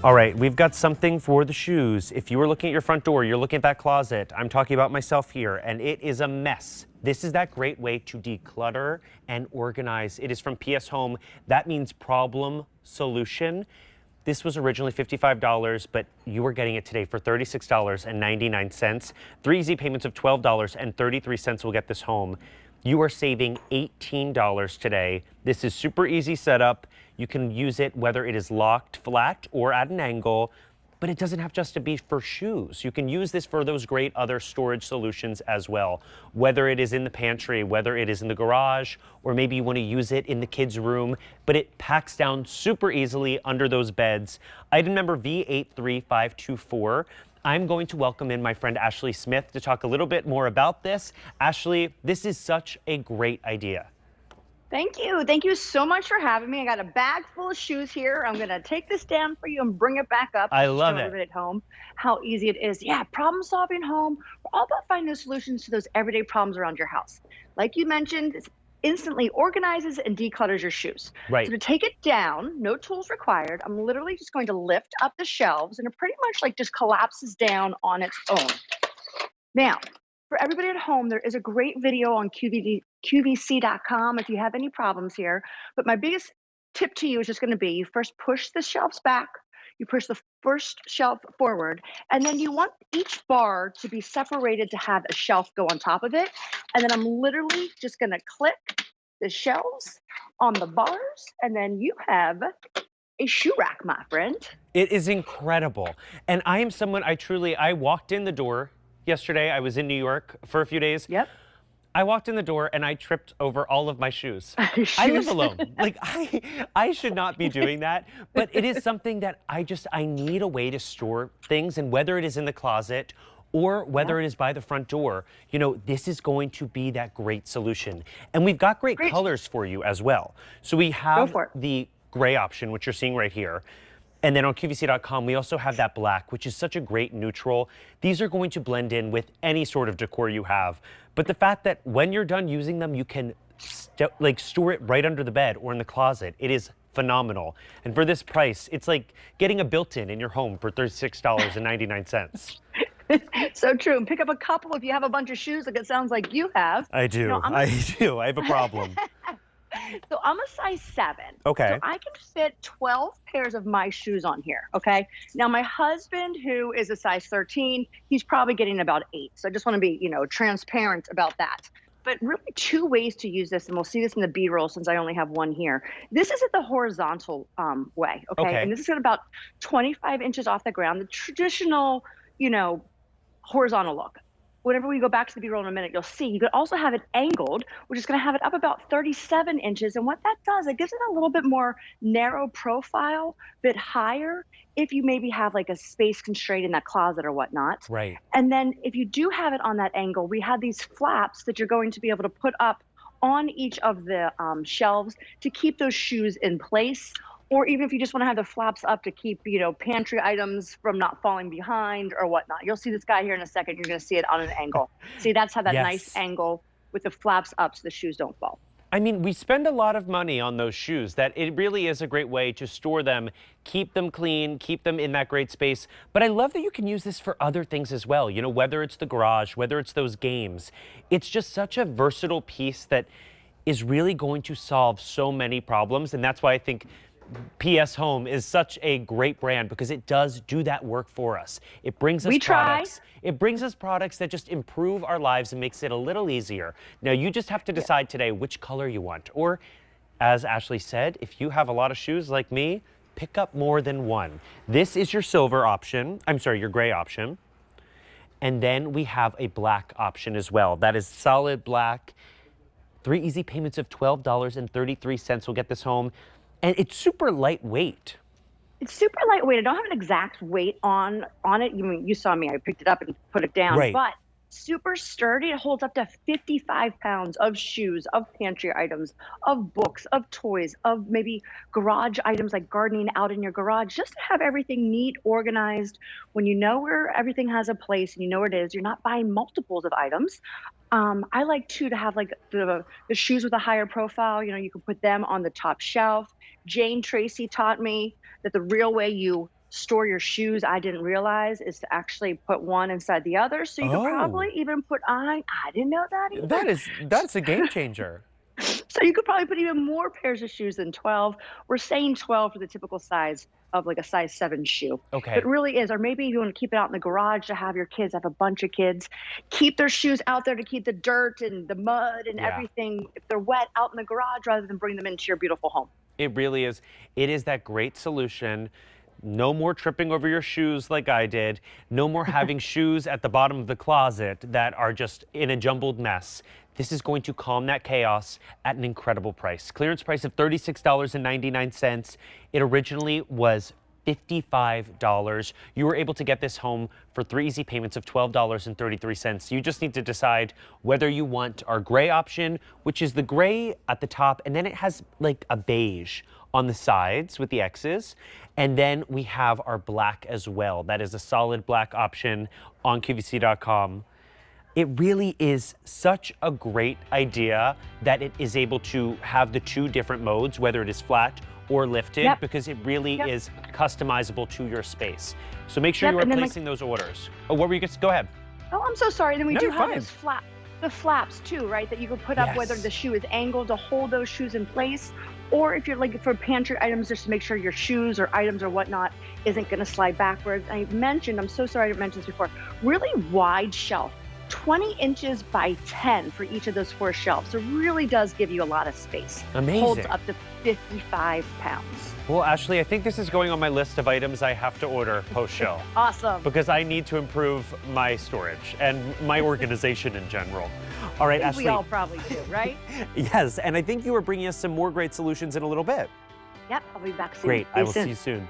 All right, we've got something for the shoes. If you were looking at your front door, you're looking at that closet, I'm talking about myself here, and it is a mess. This is that great way to declutter and organize. It is from PS Home. That means problem solution. This was originally $55, but you are getting it today for $36.99. 3 easy payments of $12.33 will get this home. You are saving $18 today. This is super easy setup. You can use it whether it is locked flat or at an angle, but it doesn't have just to be for shoes. You can use this for those great other storage solutions as well, whether it is in the pantry, whether it is in the garage, or maybe you want to use it in the kids' room, but it packs down super easily under those beds. Item number V83524. I'm going to welcome in my friend Ashley Smith to talk a little bit more about this. Ashley, this is such a great idea. Thank you. Thank you so much for having me. I got a bag full of shoes here. I'm going to take this down for you and bring it back up. I love show it. everybody at home how easy it is. Yeah, problem solving home. We're all about finding those solutions to those everyday problems around your house. Like you mentioned, it instantly organizes and declutters your shoes. Right. So to take it down, no tools required. I'm literally just going to lift up the shelves and it pretty much like just collapses down on its own. Now, for everybody at home, there is a great video on QVC.com if you have any problems here. But my biggest tip to you is just going to be you first push the shelves back, you push the first shelf forward, and then you want each bar to be separated to have a shelf go on top of it. And then I'm literally just going to click the shelves on the bars, and then you have a shoe rack, my friend. It is incredible. And I am someone I walked in the door yesterday. I was in New York for a few days. Yep. I walked in the door and I tripped over all of my shoes. I live alone. Like I should not be doing that, but it is something that I need a way to store things, and whether it is in the closet or whether it is by the front door, you know, this is going to be that great solution. And we've got great colors for you as well. So we have the gray option, which you're seeing right here. And then on QVC.com, we also have that black, which is such a great neutral. These are going to blend in with any sort of decor you have. But the fact that when you're done using them, you can store it right under the bed or in the closet, it is phenomenal. And for this price, it's like getting a built-in in your home for $36.99. So true. And pick up a couple if you have a bunch of shoes like it sounds like you have. I do. You know, I have a problem. So I'm a size 7. Okay. So I can fit 12 pairs of my shoes on here. Okay. Now my husband, who is a size 13, he's probably getting about 8. So I just want to be, you know, transparent about that. But really 2 ways to use this, and we'll see this in the B-roll since I only have one here. This is at the horizontal way. Okay. And this is at about 25 inches off the ground, the traditional, you know, horizontal look. Whenever we go back to the B-roll in a minute, you'll see you could also have it angled, which is going to have it up about 37 inches. And what that does, it gives it a little bit more narrow profile, bit higher if you maybe have like a space constraint in that closet or whatnot. Right. And then if you do have it on that angle, we have these flaps that you're going to be able to put up on each of the shelves to keep those shoes in place. Or even if you just want to have the flaps up to keep, you know, pantry items from not falling behind or whatnot. You'll see this guy here in a second. You're going to see it on an angle. See, that's how that nice angle with the flaps up so the shoes don't fall. I mean, we spend a lot of money on those shoes that it really is a great way to store them, keep them clean, keep them in that great space. But I love that you can use this for other things as well. You know, whether it's the garage, whether it's those games. It's just such a versatile piece that is really going to solve so many problems. And that's why I think PS Home is such a great brand, because it does do that work for us. It brings us products. It brings us products that just improve our lives and makes it a little easier. Now you just have to decide today which color you want. Or as Ashley said, if you have a lot of shoes like me, pick up more than one. This is your silver option. I'm sorry, your gray option. And then we have a black option as well. That is solid black. 3 easy payments of $12.33 will get this home. And it's super lightweight. It's super lightweight. I don't have an exact weight on it. You saw me. I picked it up and put it down. Right. But super sturdy. It holds up to 55 pounds of shoes, of pantry items, of books, of toys, of maybe garage items like gardening out in your garage, just to have everything neat, organized. When you know where everything has a place and you know where it is, you're not buying multiples of items. I like too to have like the shoes with a higher profile. You know, you can put them on the top shelf. Jane Tracy taught me that the real way you store your shoes, I didn't realize, is to actually put one inside the other. So you could Oh, probably even put I didn't know that either. that's a game changer. So you could probably put even more pairs of shoes than 12. We're saying 12 for the typical size of like a size 7 shoe. But Okay. it really is. Or maybe if you want to keep it out in the garage to have your kids have a bunch of kids, keep their shoes out there to keep the dirt and the mud and Yeah. everything, if they're wet, out in the garage rather than bring them into your beautiful home. It really is. It is that great solution. No more tripping over your shoes like I did. No more having shoes at the bottom of the closet that are just in a jumbled mess. This is going to calm that chaos at an incredible price. Clearance price of $36.99. It originally was $55. You were able to get this home for 3 easy payments of $12.33. You just need to decide whether you want our gray option, which is the gray at the top, and then it has like a beige on the sides with the X's. And then we have our black as well. That is a solid black option on QVC.com. It really is such a great idea that it is able to have the 2 different modes, whether it is flat or lifted, Yep. because it really Yep. is customizable to your space. So make sure Yep, you are and then, like, placing those orders. Oh, what were you going to go ahead? oh, I'm so sorry. Then we No, do you're have fine. those the flaps too, right? That you could put up whether Yes. the shoe is angled to hold those shoes in place, or if you're looking for pantry items, just to make sure your shoes or items or whatnot isn't going to slide backwards. I mentioned, I'm so sorry I didn't mention this before, really wide shelf, 20 inches by 10 for each of those 4 shelves. So it really does give you a lot of space. Amazing. Holds up to 55 pounds. Well, Ashley, I think this is going on my list of items I have to order post-show Awesome. because I need to improve my storage and my organization in general. All right, I think Ashley. we all probably do, right? Yes, and I think you are bringing us some more great solutions in a little bit. Yep, I'll be back soon. Great. I will soon. see you soon.